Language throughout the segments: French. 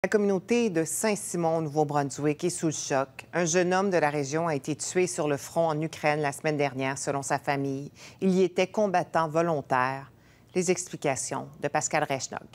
La communauté de Saint-Simon, au Nouveau-Brunswick, est sous le choc. Un jeune homme de la région a été tué sur le front en Ukraine la semaine dernière, selon sa famille. Il y était combattant volontaire. Les explications de Pascal Reichnog.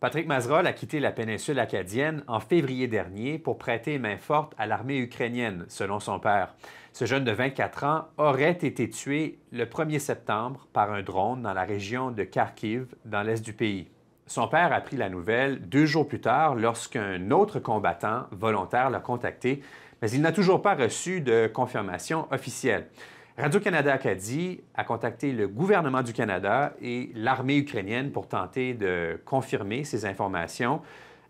Patrick Mazerol a quitté la péninsule acadienne en février dernier pour prêter main forte à l'armée ukrainienne, selon son père. Ce jeune de 24 ans aurait été tué le 1er septembre par un drone dans la région de Kharkiv, dans l'est du pays. Son père a appris la nouvelle 2 jours plus tard lorsqu'un autre combattant volontaire l'a contacté, mais il n'a toujours pas reçu de confirmation officielle. Radio-Canada Acadie a contacté le gouvernement du Canada et l'armée ukrainienne pour tenter de confirmer ces informations.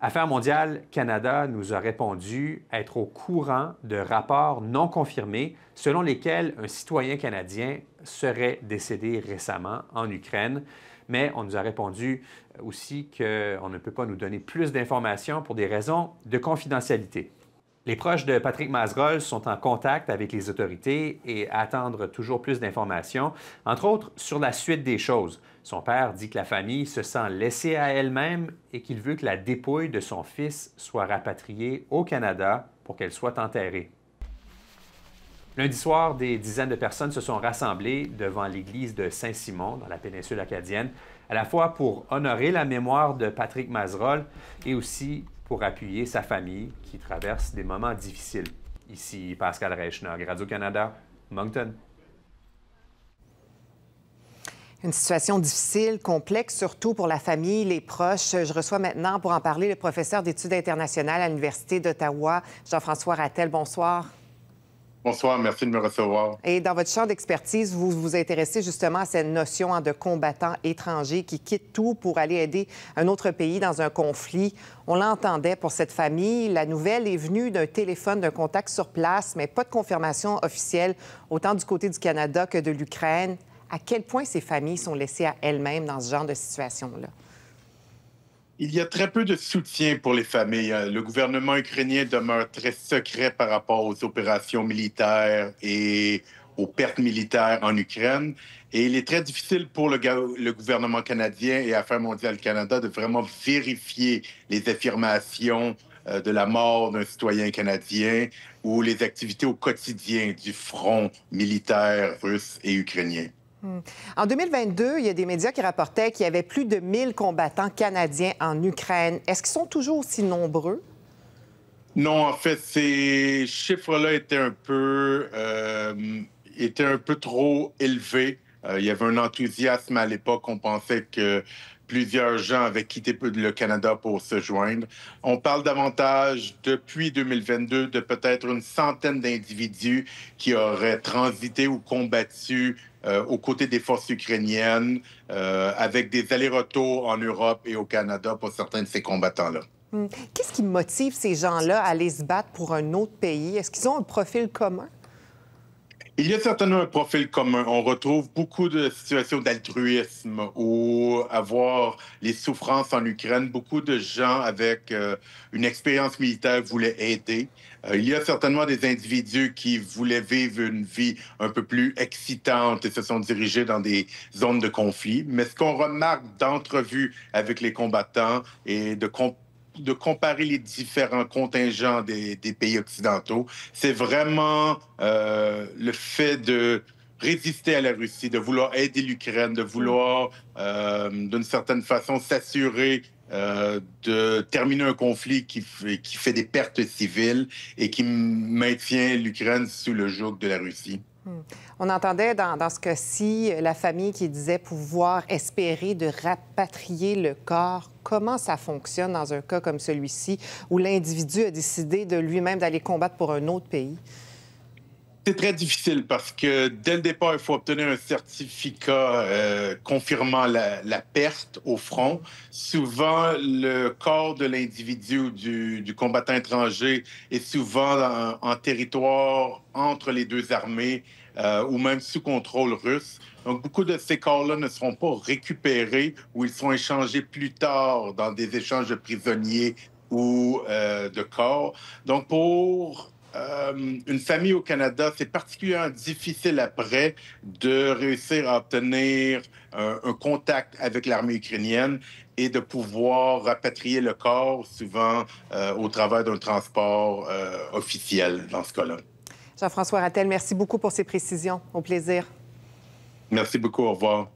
Affaires mondiales Canada nous a répondu être au courant de rapports non confirmés selon lesquels un citoyen canadien serait décédé récemment en Ukraine. Mais on nous a répondu aussi qu'on ne peut pas nous donner plus d'informations pour des raisons de confidentialité. Les proches de Patrick Mazerol sont en contact avec les autorités et attendent toujours plus d'informations, entre autres sur la suite des choses. Son père dit que la famille se sent laissée à elle-même et qu'il veut que la dépouille de son fils soit rapatriée au Canada pour qu'elle soit enterrée. Lundi soir, des dizaines de personnes se sont rassemblées devant l'église de Saint-Simon, dans la péninsule acadienne, à la fois pour honorer la mémoire de Patrick Mazerol et aussi pour appuyer sa famille qui traverse des moments difficiles. Ici Pascal Reichnog, Radio-Canada, Moncton. Une situation difficile, complexe, surtout pour la famille, les proches. Je reçois maintenant, pour en parler, le professeur d'études internationales à l'Université d'Ottawa, Jean-François Rattel. Bonsoir. Bonsoir, merci de me recevoir. Et dans votre champ d'expertise, vous vous intéressez justement à cette notion de combattants étrangers qui quittent tout pour aller aider un autre pays dans un conflit. On l'entendait pour cette famille. La nouvelle est venue d'un téléphone, d'un contact sur place, mais pas de confirmation officielle, autant du côté du Canada que de l'Ukraine. À quel point ces familles sont laissées à elles-mêmes dans ce genre de situation-là? Il y a très peu de soutien pour les familles. Le gouvernement ukrainien demeure très secret par rapport aux opérations militaires et aux pertes militaires en Ukraine. Et il est très difficile pour le gouvernement canadien et Affaires mondiales Canada de vraiment vérifier les affirmations de la mort d'un citoyen canadien ou les activités au quotidien du front militaire russe et ukrainien. En 2022, il y a des médias qui rapportaient qu'il y avait plus de 1000 combattants canadiens en Ukraine. Est-ce qu'ils sont toujours aussi nombreux? Non, en fait, ces chiffres-là étaient un peu trop élevés. Il y avait un enthousiasme à l'époque. On pensait que plusieurs gens avaient quitté le Canada pour se joindre. On parle davantage, depuis 2022, de peut-être une centaine d'individus qui auraient transité ou combattu aux côtés des forces ukrainiennes, avec des allers-retours en Europe et au Canada pour certains de ces combattants-là. Qu'est-ce qui motive ces gens-là à aller se battre pour un autre pays? Est-ce qu'ils ont un profil commun? Il y a certainement un profil commun. On retrouve beaucoup de situations d'altruisme ou à voir les souffrances en Ukraine. Beaucoup de gens avec une expérience militaire voulaient aider. Il y a certainement des individus qui voulaient vivre une vie un peu plus excitante et se sont dirigés dans des zones de conflit. Mais ce qu'on remarque d'entrevues avec les combattants et de comparer les différents contingents des pays occidentaux, c'est vraiment le fait de résister à la Russie, de vouloir aider l'Ukraine, de vouloir, d'une certaine façon, s'assurer de terminer un conflit qui fait des pertes civiles et qui maintient l'Ukraine sous le joug de la Russie. On entendait dans ce cas-ci la famille qui disait pouvoir espérer de rapatrier le corps. Comment ça fonctionne dans un cas comme celui-ci où l'individu a décidé de lui-même d'aller combattre pour un autre pays? C'est très difficile parce que dès le départ, il faut obtenir un certificat confirmant la perte au front. Souvent, le corps de l'individu ou du combattant étranger est souvent en territoire entre les deux armées ou même sous contrôle russe. Donc, beaucoup de ces corps-là ne seront pas récupérés ou ils seront échangés plus tard dans des échanges de prisonniers ou de corps. Donc, pour une famille au Canada, c'est particulièrement difficile après de réussir à obtenir un contact avec l'armée ukrainienne et de pouvoir rapatrier le corps, souvent au travers d'un transport officiel dans ce cas-là. Jean-François Ratelle, merci beaucoup pour ces précisions. Au plaisir. Merci beaucoup. Au revoir.